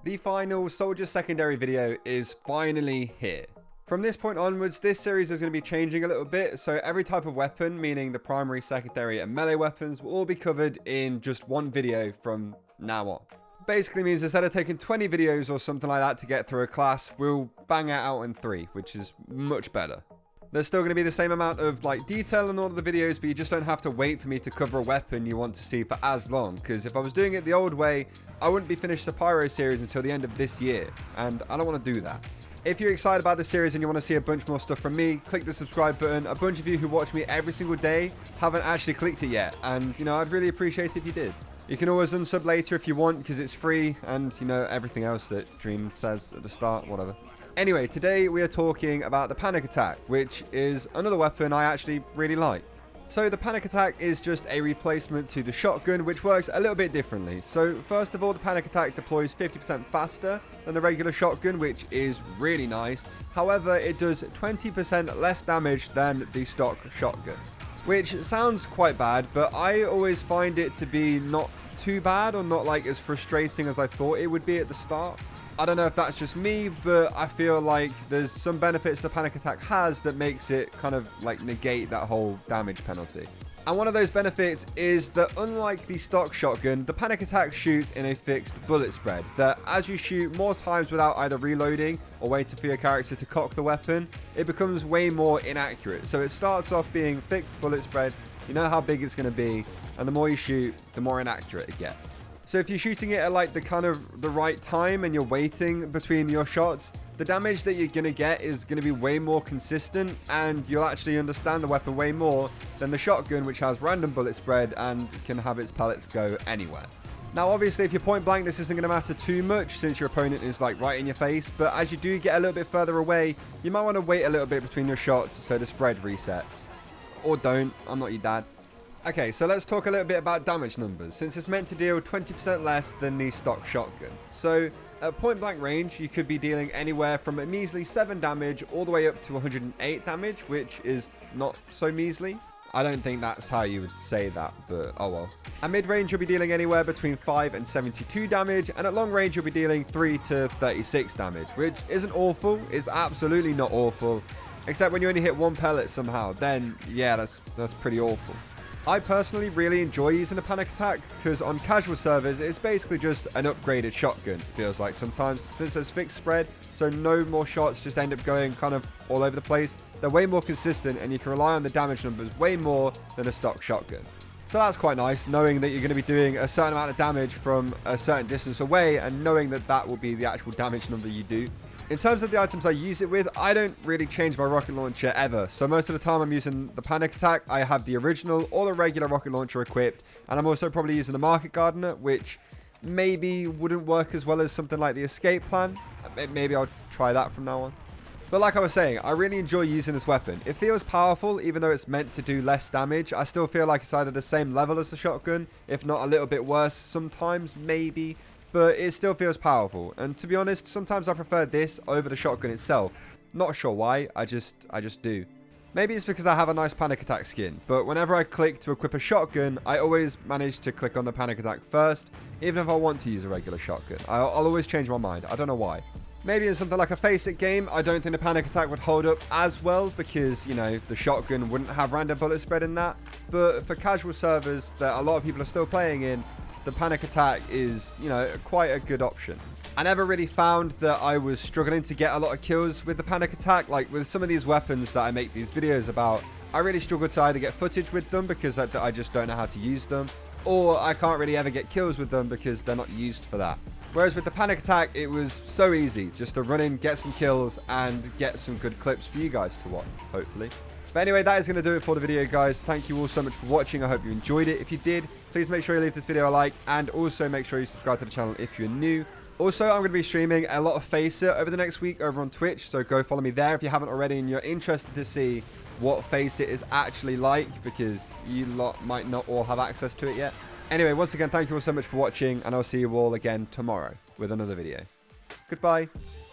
The final Soldier Secondary video is finally here. From this point onwards, this series is going to be changing a little bit, so every type of weapon, meaning the primary, secondary, and melee weapons, will all be covered in just one video from now on. Basically means instead of taking 20 videos or something like that to get through a class, we'll bang it out in 3, which is much better. There's still going to be the same amount of detail in all of the videos, but you just don't have to wait for me to cover a weapon you want to see for as long, because if I was doing it the old way, I wouldn't be finished the Pyro series until the end of this year, and I don't want to do that. If you're excited about this series and you want to see a bunch more stuff from me, click the subscribe button. A bunch of you who watch me every single day haven't actually clicked it yet, and I'd really appreciate it if you did. You can always unsub later if you want, because it's free, and everything else that Dream says at the start, whatever. Anyway, today we are talking about the panic attack, which is another weapon I actually really like. So the panic attack is just a replacement to the shotgun, which works a little bit differently. So first of all, the panic attack deploys 50% faster than the regular shotgun, which is really nice. However, it does 20% less damage than the stock shotgun, which sounds quite bad, but I always find it to be not too bad, or not as frustrating as I thought it would be at the start. I don't know if that's just me, but I feel like there's some benefits the panic attack has that makes it kind of negate that whole damage penalty. And one of those benefits is that unlike the stock shotgun, the panic attack shoots in a fixed bullet spread, that as you shoot more times without either reloading or waiting for your character to cock the weapon, it becomes way more inaccurate. So it starts off being fixed bullet spread, you know how big it's going to be, and the more you shoot, the more inaccurate it gets. So if you're shooting it at the right time and you're waiting between your shots, the damage that you're going to get is going to be way more consistent, and you'll actually understand the weapon way more than the shotgun, which has random bullet spread and can have its pellets go anywhere. Now obviously if you're point blank, this isn't going to matter too much since your opponent is right in your face, but as you do get a little bit further away, you might want to wait a little bit between your shots so the spread resets. Or don't, I'm not your dad. Okay, so let's talk a little bit about damage numbers, since it's meant to deal 20% less than the stock shotgun. So, at point blank range, you could be dealing anywhere from a measly 7 damage all the way up to 108 damage, which is not so measly. I don't think that's how you would say that, but oh well. At mid-range, you'll be dealing anywhere between 5 and 72 damage, and at long range, you'll be dealing 3 to 36 damage, which isn't awful, it's absolutely not awful, except when you only hit 1 pellet somehow, then yeah, that's pretty awful. I personally really enjoy using a panic attack, because on casual servers, it's basically just an upgraded shotgun, it feels like sometimes, since there's fixed spread, so no more shots just end up going kind of all over the place. They're way more consistent, and you can rely on the damage numbers way more than a stock shotgun. So that's quite nice, knowing that you're going to be doing a certain amount of damage from a certain distance away, and knowing that that will be the actual damage number you do. In terms of the items I use it with, I don't really change my rocket launcher ever. So most of the time I'm using the panic attack, I have the original or the regular rocket launcher equipped. And I'm also probably using the market gardener, which maybe wouldn't work as well as something like the escape plan. Maybe I'll try that from now on. But like I was saying, I really enjoy using this weapon. It feels powerful, even though it's meant to do less damage. I still feel like it's either the same level as the shotgun, if not a little bit worse sometimes, maybe. But it still feels powerful, and to be honest, sometimes I prefer this over the shotgun itself. Not sure why, I just do. Maybe it's because I have a nice panic attack skin, but whenever I click to equip a shotgun, I always manage to click on the panic attack first, even if I want to use a regular shotgun. I'll always change my mind, I don't know why. Maybe in something like a Face It game, I don't think the panic attack would hold up as well, because, the shotgun wouldn't have random bullet spread in that. But for casual servers that a lot of people are still playing in, the panic attack is, quite a good option. I never really found that I was struggling to get a lot of kills with the panic attack. Like with some of these weapons that I make these videos about, I really struggle to either get footage with them because I just don't know how to use them, or I can't really ever get kills with them because they're not used for that. Whereas with the panic attack, it was so easy just to run in, get some kills, and get some good clips for you guys to watch, hopefully. But anyway, that is going to do it for the video, guys. Thank you all so much for watching. I hope you enjoyed it. If you did, please make sure you leave this video a like, and also make sure you subscribe to the channel if you're new. Also, I'm going to be streaming a lot of Face It over the next week over on Twitch, so go follow me there if you haven't already and you're interested to see what Face It is actually like, because you lot might not all have access to it yet. Anyway, once again, thank you all so much for watching, and I'll see you all again tomorrow with another video. Goodbye.